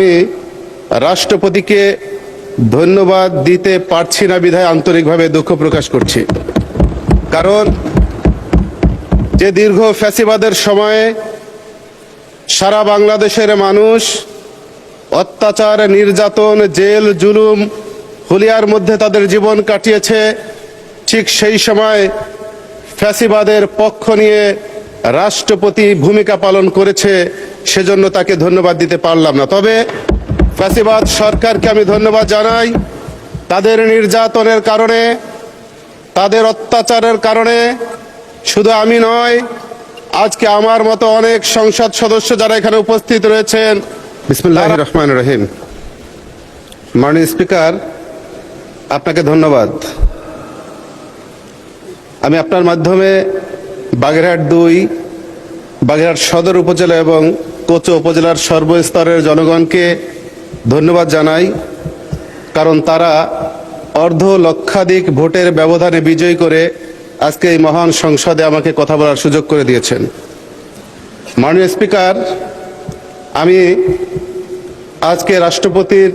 আমি রাষ্ট্রপতিকে ধন্যবাদ দিতে পারছি না বিধায় আন্তরিকভাবে দুঃখ প্রকাশ করছি। কারণ যে দীর্ঘ ফ্যাসিবাদের সময়ে সারা বাংলাদেশের মানুষ অত্যাচার, নির্যাতন, জেল, জুলুম, হুলিয়ার মধ্যে তাদের জীবন কাটিয়েছে, ঠিক সেই সময় ফ্যাসিবাদের পক্ষ নিয়ে রাষ্ট্রপতি ভূমিকা পালন করেছে, সেজন্য তাকে ধন্যবাদ দিতে পারলাম না। তবে ফ্যাসিবাদ সরকারকে আমি ধন্যবাদ জানাই। তাদের নির্যাতনের কারণে, তাদের অত্যাচারের কারণে শুধু আমি নয়, আজকে আমার মতো অনেক সংসদ সদস্য যারা এখানে উপস্থিত রয়েছেন। বিসমিল্লাহির রহমানির রহিম। মাননীয় স্পিকার, আপনাকে ধন্যবাদ। আমি আপনার মাধ্যমে বাগেরহাট ২, বাগেরহাট সদর উপজেলা এবং কোচো উপজেলার সর্বস্তরের জনগণকে ধন্যবাদ জানাই, কারণ তারা অর্ধ লক্ষাধিক ভোটের ব্যবধানে বিজয়ী করে আজকে এই মহান সংসদে আমাকে কথা বলার সুযোগ করে দিয়েছেন। মাননীয় স্পিকার, আমি আজকে রাষ্ট্রপতির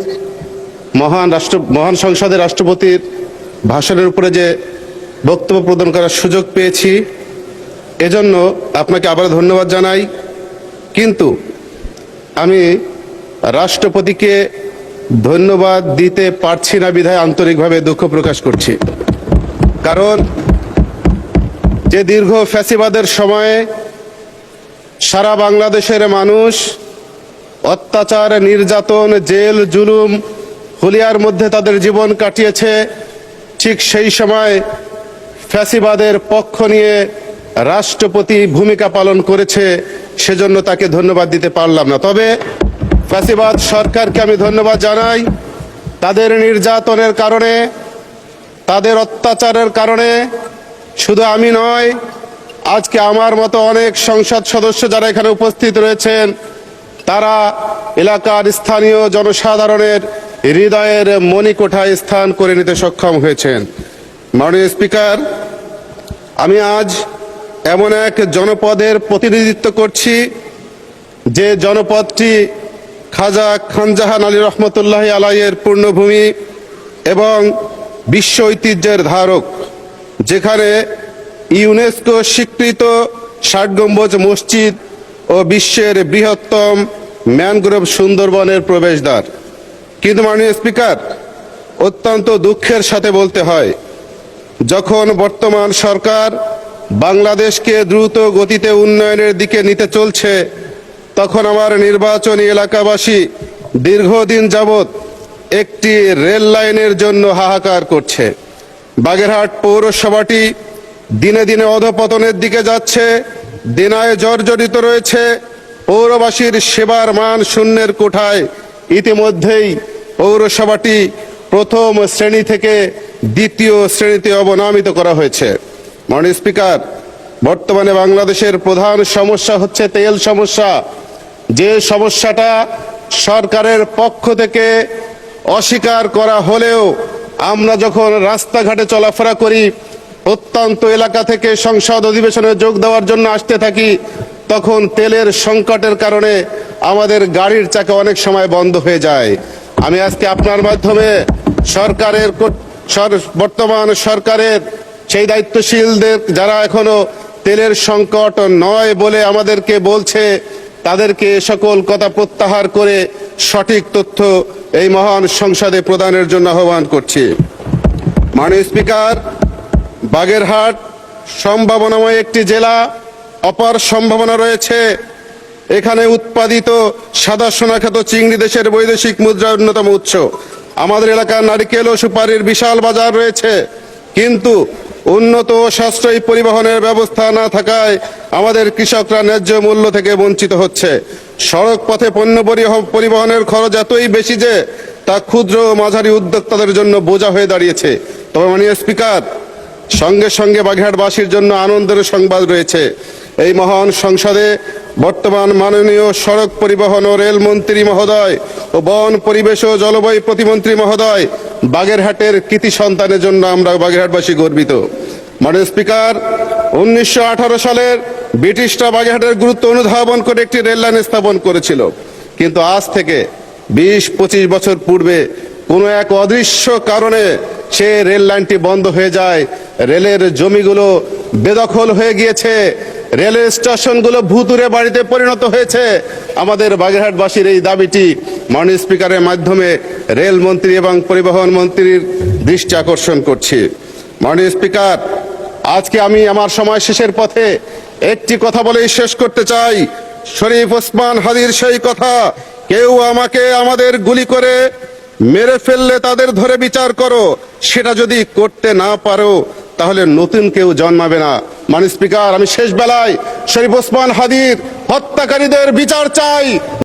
মহান সংসদের রাষ্ট্রপতির ভাষণের উপরে যে বক্তব্য প্রদান করার সুযোগ পেয়েছি, এজন্য আপনাকে আবার ধন্যবাদ জানাই। কিন্তু আমি রাষ্ট্রপতিকে ধন্যবাদ দিতে পারছি না বিধায় আন্তরিকভাবে দুঃখ প্রকাশ করছি। কারণ যে দীর্ঘ ফ্যাসিবাদের সময়ে সারা বাংলাদেশের মানুষ অত্যাচার, নির্যাতন, জেল, জুলুম, হুলিয়ার মধ্যে তাদের জীবন কাটিয়েছে, ঠিক সেই সময় ফ্যাসিবাদের পক্ষ নিয়ে রাষ্ট্রপতি ভূমিকা পালন করেছে, সেজন্য তাকে ধন্যবাদ দিতে পারলাম না। তবে ফ্যাসিবাদ সরকারকে আমি ধন্যবাদ জানাই। তাদের নির্যাতনের কারণে, তাদের অত্যাচারের কারণে শুধু আমি নয়, আজকে আমার মতো অনেক সংসদ সদস্য যারা এখানে উপস্থিত রয়েছেন, তারা এলাকার স্থানীয় জনসাধারণের হৃদয়ের মণিকোঠায় স্থান করে নিতে সক্ষম হয়েছেন। মাননীয় স্পিকার, আমি আজ এমন এক জনপদের প্রতিনিধিত্ব করছি যে জনপদটি খাজা খানজাহান আলী রহমতুল্লাহ আলাইয়ের পূর্ণভূমি এবং বিশ্ব ঐতিহ্যের ধারক, যেখানে ইউনেস্কো স্বীকৃত ৬০ গম্বুজ মসজিদ ও বিশ্বের বৃহত্তম ম্যানগ্রোভ সুন্দরবনের প্রবেশদ্বার। কিন্তু মাননীয় স্পিকার, অত্যন্ত দুঃখের সাথে বলতে হয়, যখন বর্তমান সরকার বাংলাদেশকে দ্রুত গতিতে উন্নয়নের দিকে নিতে চলছে, তখন আমার নির্বাচনী এলাকাবাসী দীর্ঘদিন যাবৎ একটি রেল লাইনের জন্য হাহাকার করছে। বাগেরহাট পৌরসভাটি দিনে দিনে অধপতনের দিকে যাচ্ছে, দেনায় জর্জরিত রয়েছে। পৌরবাসীর সেবার মান শূন্যের কোঠায়। ইতিমধ্যেই পৌরসভাটি প্রথম শ্রেণী থেকে দ্বিতীয় শ্রেণীতে অবনমিত করা হয়েছে। মাননীয় স্পিকার, বর্তমানে বাংলাদেশের প্রধান সমস্যা হচ্ছে তেল সমস্যা। যে সমস্যাটা সরকারের পক্ষ থেকে অস্বীকার করা হলেও আমরা যখন রাস্তাঘাটে চলাফেরা করি, প্রত্যন্ত এলাকা থেকে সংসদ অধিবেশনে যোগ দেওয়ার জন্য আসতে থাকি, তখন তেলের সংকটের কারণে আমাদের গাড়ির চাকা অনেক সময় বন্ধ হয়ে যায়। আমি আজকে আপনার মাধ্যমে বর্তমান সরকারের সেই দায়িত্বশীলদের যারা এখনো তেলের সংকট নয় বলে আমাদেরকে বলছে, তাদেরকে সকল কথা প্রত্যাহার করে সঠিক তথ্য এই মহান সংসদে প্রদানের জন্য আহ্বান করছি। মাননীয় স্পিকার, বাগেরহাট সম্ভাবনাময় একটি জেলা, অপার সম্ভাবনা রয়েছে। এখানে উৎপাদিত সাদা সোনাখ্যাত চিংড়ি দেশের বৈদেশিক মুদ্রার অন্যতম উৎস। আমাদের এলাকার নারিকেল ও সুপারির বিশাল বাজার রয়েছে, কিন্তু উন্নত ও সাশ্রয়ী পরিবহনের ব্যবস্থা না থাকায় আমাদের কৃষকরা ন্যায্য মূল্য থেকে বঞ্চিত হচ্ছে। সড়ক পথে পণ্য পরিবহনের খরচ এতই বেশি যে তা ক্ষুদ্র ও মাঝারি উদ্যোক্তাদের জন্য বোঝা হয়ে দাঁড়িয়েছে। তবে মাননীয় স্পিকার, সঙ্গে সঙ্গে বাগেরহাটবাসীর জন্য আনন্দের সংবাদ রয়েছে। এই মহান সংসদে বর্তমান মাননীয় সড়ক পরিবহন ও রেল মন্ত্রী মহোদয় ও বন পরিবেশ ও জলবায়ু প্রতিমন্ত্রী মহোদয় বাগেরহাটের কৃতি সন্তানের জন্য আমরা বাগেরহাটবাসী গর্বিত। মাননীয় স্পিকার, ১৯১৮ সালের ব্রিটিশরা বাগেরহাটের গুরুত্ব অনুধাবন করে একটি রেল লাইন স্থাপন করেছিল, কিন্তু আজ থেকে 20-25 বছর পূর্বে কোনো এক অদৃশ্য কারণে সে রেল লাইনটি বন্ধ হয়ে যায়, রেলের জমিগুলো বেদখল হয়ে গিয়েছে, রেলের স্টেশনগুলো ভূতুড়ে বাড়িতে পরিণত হয়েছে। আমাদের বাগেরহাটবাসীর এই দাবিটি মাননীয় স্পিকারের মাধ্যমে রেলমন্ত্রী এবং পরিবহন মন্ত্রীর দৃষ্টি আকর্ষণ করছি। মাননীয় স্পিকার, আজকে আমি আমার সময় শেষের পথে একটি কথা বলেই শেষ করতে চাই। শরীফ ওসমান হাদির সেই কথা, কেউ আমাকে আমাদের গুলি করে মেরে ফেললে তাদের ধরে বিচার করো, সেটা যদি করতে না পারো তাহলে নতুন কেউ জন্মাবে না। মাননীয় স্পিকার, আমি শেষ বেলায় শরীফ ওসমান হাদির হত্যাকারীদের বিচার চাই।